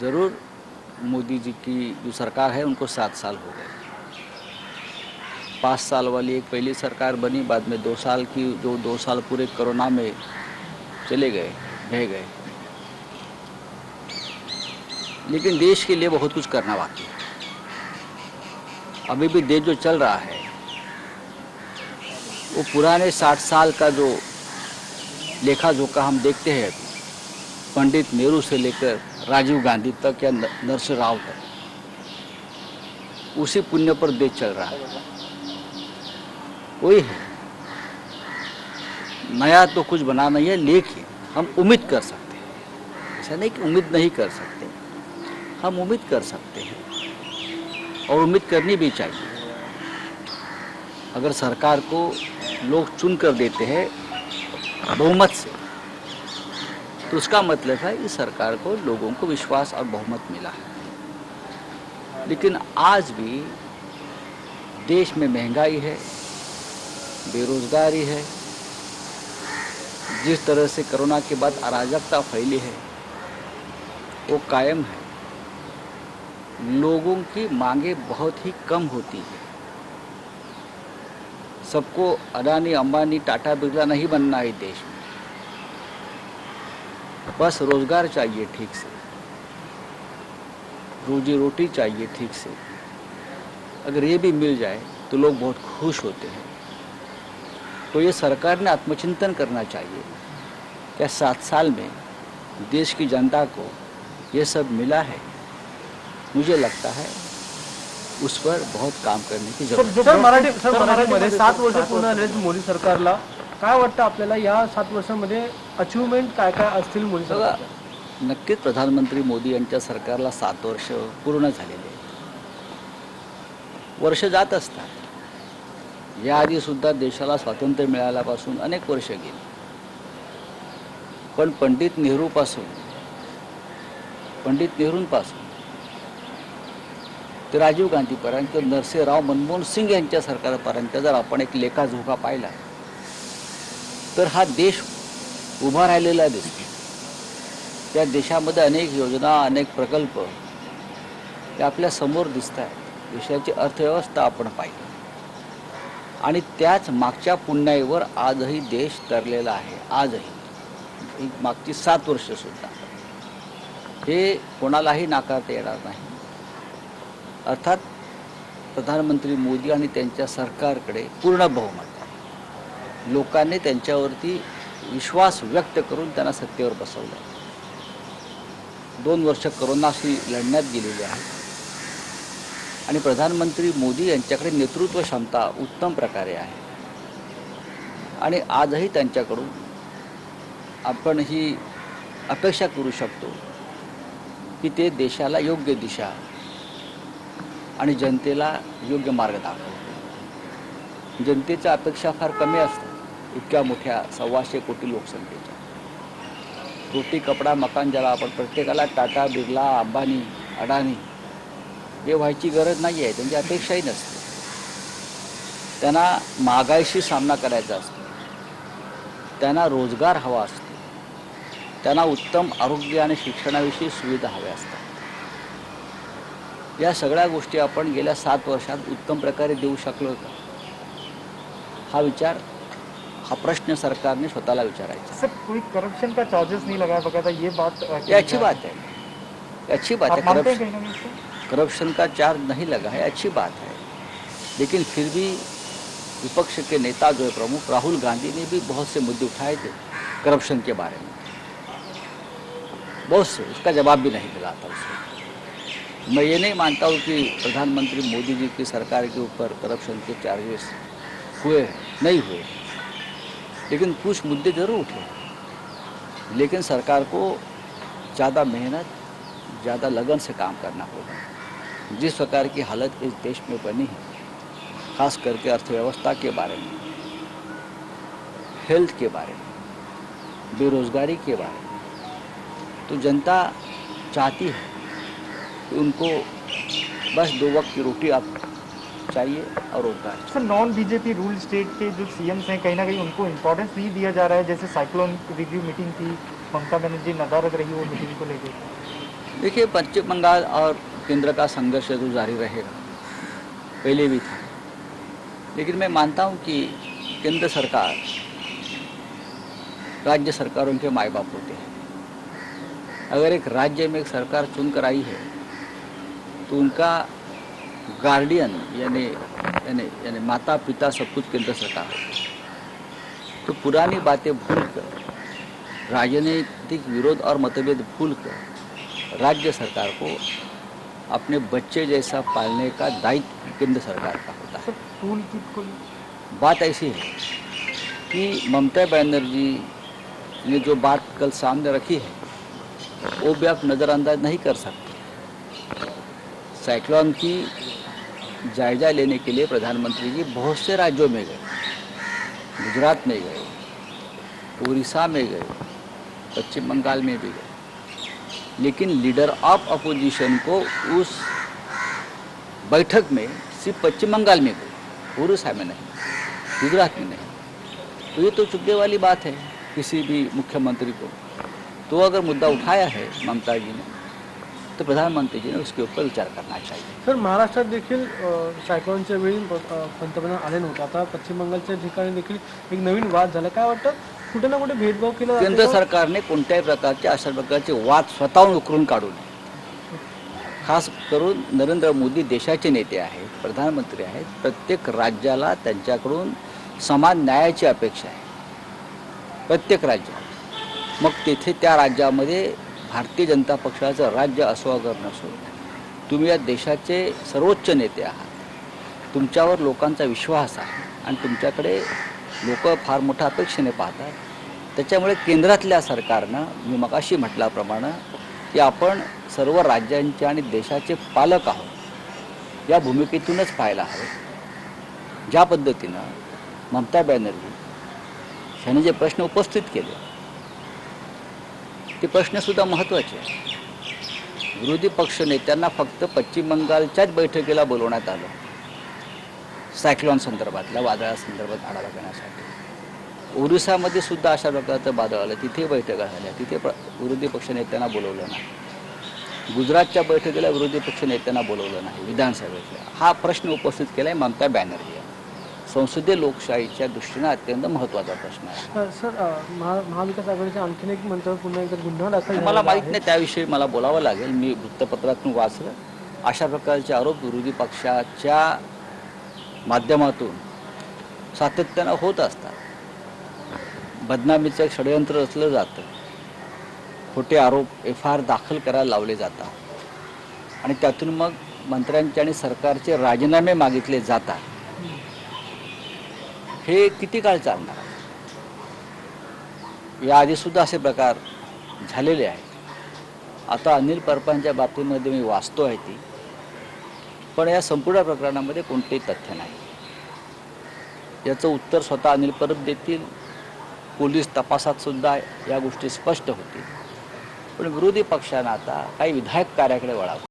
ज़रूर मोदी जी की जो सरकार है उनको 7 साल हो गए। 5 साल वाली एक पहली सरकार बनी, बाद में 2 साल की, जो 2 साल पूरे कोरोना में चले गए, बह गए। लेकिन देश के लिए बहुत कुछ करना बाकी है। अभी भी देश जो चल रहा है वो पुराने 60 साल का जो लेखा जोखा हम देखते हैं अभी, पंडित नेहरू से लेकर राजीव गांधी तक या नरसिंह राव तक, उसी पुण्य पर देश चल रहा है। वही है, नया तो कुछ बना नहीं है, लेकिन हम उम्मीद कर सकते हैं। ऐसा नहीं कि उम्मीद नहीं कर सकते, हम उम्मीद कर सकते हैं और उम्मीद करनी भी चाहिए। अगर सरकार को लोग चुन कर देते हैं बहुमत से, तो उसका मतलब है इस सरकार को लोगों को विश्वास और बहुमत मिला है। लेकिन आज भी देश में महंगाई है, बेरोजगारी है, जिस तरह से कोरोना के बाद अराजकता फैली है वो कायम है। लोगों की मांगे बहुत ही कम होती है। सबको अडानी, अंबानी, टाटा, बिरला नहीं बनना है देश में। बस रोजगार चाहिए ठीक से, रोजी रोटी चाहिए ठीक से। अगर ये भी मिल जाए तो लोग बहुत खुश होते हैं। तो ये सरकार ने आत्मचिंतन करना चाहिए। क्या 7 साल में देश की जनता को ये सब मिला है? मुझे लगता है उस पर बहुत काम करने की जरूरत है। मराठीमध्ये 7 वर्ष पूर्ण झाले मोदी सरकारला. काय वाटतं आपल्याला या 7 वर्षांमध्ये अचीवमेंट काय काय असतील मोदी बघा, सरकारच्या? नक्कीच प्रधानमंत्री मोदी यांच्या सरकारला 7 वर्ष पूर्ण झालेले आहेत. वर्ष जात असतात. याआधी सुद्धा देशाला स्वातंत्र्य मिळाल्यापासून अनेक वर्ष गेली. पण पंडित नेहरूंपासून ते राजीव गांधीपर्यंत, नरसिंह राव, मनमोहन सिंग यांच्या सरकारपर्यंत जर आपण एक लेखाजोखा पाहिला तर हा देश उभा राहिलेला दिसतो. त्या देशामध्ये अनेक योजना, अनेक प्रकल्प हे आपल्या समोर दिसत आहेत. देशाची अर्थव्यवस्था आपण पाहिली आणि त्याच मागच्या पुण्याईवर आजही देश तरलेला आहे. आजही मागची 7 वर्ष सुद्धा हे कोणालाही नाकारता येणार नाही. अर्थात प्रधानमंत्री मोदी आणि त्यांच्या सरकारकडे पूर्ण बहुमत आहे. लोकांनी त्यांच्यावरती विश्वास व्यक्त करून त्यांना सत्तेवर बसवलं. 2 वर्ष कोरोनाशी लढण्यात गेलेले आहेत आणि प्रधानमंत्री मोदी यांच्याकडे नेतृत्व क्षमता उत्तम प्रकारे आहे आणि आजही त्यांच्याकडून आपण ही अपेक्षा करू शकतो की ते देशाला योग्य दिशा आणि जनतेला योग्य मार्ग दाखवतो. जनतेच्या अपेक्षा फार कमी असतात इतक्या मोठ्या 125 कोटी लोकसंख्येच्या. रोटी, कपडा, मकान ज्याला आपण प्रत्येकाला टाटा, बिर्ला, अंबानी, अडानी हे व्हायची गरज नाही आहे. त्यांची अपेक्षाही नसते. त्यांना महागाईशी सामना करायचा असतो, त्यांना रोजगार हवा असतो, त्यांना उत्तम आरोग्य आणि शिक्षणाविषयी सुविधा हव्या असतात. या सगळ्या गोष्टी आपण गेल्या 7 वर्षात उत्तम प्रकारे देऊ शकलो का? हा प्रश्न सरकारने स्वतःला विचारायचा. सर, कोई करप्शन का चार्जेस नहीं लगाया बकायदा, ये बात ये अच्छी बात है. अच्छी बात है. मानते हैं कहीं ना कहीं इसको? करप्शन का चार्ज नहीं लगा है, अच्छी बात है. लेकिन फिर भी विपक्ष के नेता जो है प्रमुख राहुल गांधी ने भी बहुत से मुद्दे उठाए थे करप्शन के बारे में. बहुत से, उसका जवाब भी नहीं मिला था उसको. मैं ये नहीं मानता हूँ कि प्रधानमंत्री मोदी जी की सरकार के ऊपर करप्शन के चार्जेस हुए, नहीं हुए, लेकिन कुछ मुद्दे जरूर उठे. लेकिन सरकार को ज़्यादा मेहनत, ज़्यादा लगन से काम करना होगा. जिस प्रकार की हालत इस देश में बनी है, खास करके अर्थव्यवस्था के बारे में, हेल्थ के बारे में, बेरोजगारी के बारे में, तो जनता चाहती है कि उनको बस 2 वक्त की रोटी आप चाहिए और रोजगार. Sir, non BJP rule state के जो सीएम्स हैं कहीं ना कहीं उनको इम्पोर्टेंस नहीं दिया जा रहा है. जैसे साइक्लोन रिव्यू मीटिंग थी, ममता बनर्जी नदारद रही वो मीटिंग को लेकर. देखिए, पश्चिम बंगाल और केंद्र का संघर्ष तो जारी रहेगा, पहले भी था। लेकिन मैं मानता हूँ कि केंद्र सरकार राज्य सरकारों के माए बाप होते हैं। अगर एक राज्य में एक सरकार चुनकर आई है तो उनका गार्डियन यानी यानी यानी माता पिता सब कुछ केंद्र सरकार होती है। तो पुरानी बातें भूलकर, राजनीतिक विरोध और मतभेद भूलकर राज्य सरकार को अपने बच्चे जैसा पालने का दायित्व केंद्र सरकार का होता है। सर टूल किट को बात ऐसी है कि ममता बनर्जी ने जो बात कल सामने रखी है वो भी आप नज़रअंदाज नहीं कर सकते। साइक्लोन की जायजा लेने के लिए प्रधानमंत्री जी बहुत से राज्यों में गए, गुजरात में गए, उड़ीसा में गए, पश्चिम बंगाल में भी गए। लेकिन लीडर ऑफ अपोजिशन को उस बैठक में सिर्फ पश्चिम बंगाल में गए, उड़ीसा में नहीं, गुजरात में नहीं। तो ये तो चुभने वाली बात है किसी भी मुख्यमंत्री को। तो अगर मुद्दा उठाया है ममता जी ने तो प्रधानमंत्री जी ने उसके ऊपर विचार करना चाहिए। सर महाराष्ट्रात देखील सायक्लॉनच्या वेळी पंतप्रधान आले नव्हते. आता पश्चिम बंगालच्या ठिकाणी देखील एक नवीन वाद झाला. काय वाटतं कुठे ना कुठे भेदभाव केला जातो केंद्र का? सरकारने कोणत्याही प्रकारचे अशा प्रकारचे वाद स्वतःहून उकरून काढू नये. खास करून नरेंद्र मोदी देशाचे नेते आहेत, प्रधानमंत्री आहेत. प्रत्येक राज्याला त्यांच्याकडून समान न्यायाची अपेक्षा आहे, प्रत्येक राज्यात. मग तेथे त्या राज्यामध्ये भारतीय जनता पक्षाचं राज्य असो अगर नसो, तुम्ही या देशाचे सर्वोच्च नेते आहात. तुमच्यावर लोकांचा विश्वास आहे आणि तुमच्याकडे लोक फार मोठ्या अपेक्षेने पाहतात. त्याच्यामुळे केंद्रातल्या सरकारनं मी मगाशी म्हटल्याप्रमाणे की आपण सर्व राज्यांचे आणि देशाचे पालक आहोत या भूमिकेतूनच पाहायला हवं. ज्या पद्धतीनं ममता बॅनर्जी यांनी जे प्रश्न उपस्थित केले ते प्रश्नसुद्धा महत्त्वाचे आहेत. विरोधी पक्ष नेत्यांना फक्त पश्चिम बंगालच्याच बैठकीला बोलवण्यात आलं सायक्लॉन संदर्भातल्या वादळासंदर्भात आढावा घेण्यासाठी. ओरिसामध्ये सुद्धा अशा प्रकारचं वादळ आलं, तिथे बैठका झाल्या, तिथे विरोधी पक्ष नेत्यांना बोलवलं नाही. गुजरातच्या बैठकीला विरोधी पक्ष नेत्यांना बोलवलं नाही विधानसभेतल्या. हा प्रश्न उपस्थित केला आहे ममता बॅनर्जी. संसदीय लोकशाहीच्या दृष्टीनं अत्यंत महत्त्वाचा प्रश्न आहे. सर महाविकास आघाडीच्या आणखीन एक मंत्र्यावर पुन्हा एकदा गुन्हा दाखल मला झालेला माहीत आहे. नाही, त्याविषयी मला बोलावं लागेल. मी वृत्तपत्रातून वाचलं. अशा प्रकारचे आरोप विरोधी पक्षाच्या माध्यमातून सातत्यानं होत असतात. बदनामीचं षडयंत्र रचलं जातं, खोटे आरोप FIR दाखल करायला लावले जातात आणि त्यातून मग मंत्र्यांचे आणि सरकारचे राजीनामे मागितले जातात. हे किती काळ चालणार? याआधीसुद्धा असे प्रकार झालेले आहेत. आता अनिल परबांच्या बाबतीमध्ये मी वाचतो आहे ती, पण या संपूर्ण प्रकरणामध्ये कोणतेही तथ्य नाही. याचं उत्तर स्वतः अनिल परब देतील. पोलीस तपासात सुद्धा या गोष्टी स्पष्ट होतील. पण विरोधी पक्षानं आता काही विधायक कार्याकडे वळावं.